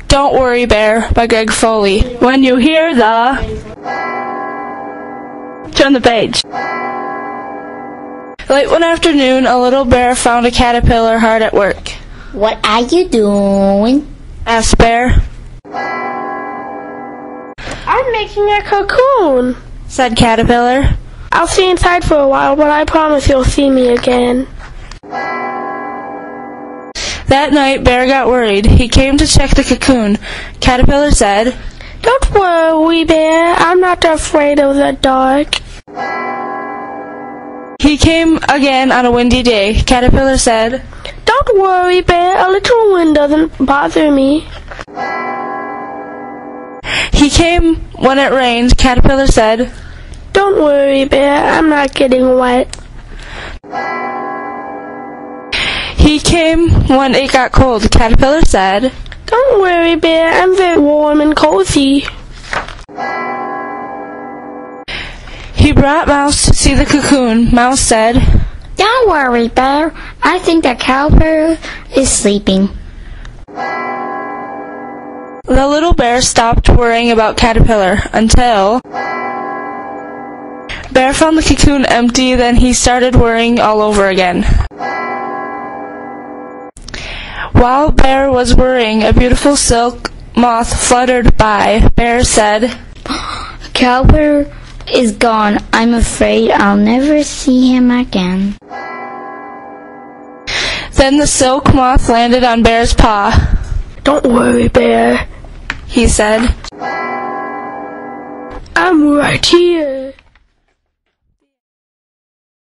Don't Worry Bear by Greg Foley. When you hear the... Turn the page. Late one afternoon, a little bear found a caterpillar hard at work. What are you doing? Asked Bear. I'm making a cocoon, Said Caterpillar. I'll stay inside for a while, but I promise you'll see me again. That night, Bear got worried. He came to check the cocoon. Caterpillar said, Don't worry, Bear. I'm not afraid of the dark. He came again on a windy day. Caterpillar said, Don't worry, Bear. A little wind doesn't bother me. He came when it rained. Caterpillar said, Don't worry, Bear. I'm not getting wet. He came when it got cold. Caterpillar said, Don't worry, Bear. I'm very warm and cozy. He brought Mouse to see the cocoon. Mouse said, Don't worry, Bear. I think the caterpillar is sleeping. The little bear stopped worrying about Caterpillar until Bear found the cocoon empty. Then he started worrying all over again. While Bear was worrying, a beautiful silk moth fluttered by. Bear said, Caterpillar is gone. I'm afraid I'll never see him again. Then the silk moth landed on Bear's paw. Don't worry, Bear. He said, I'm right here.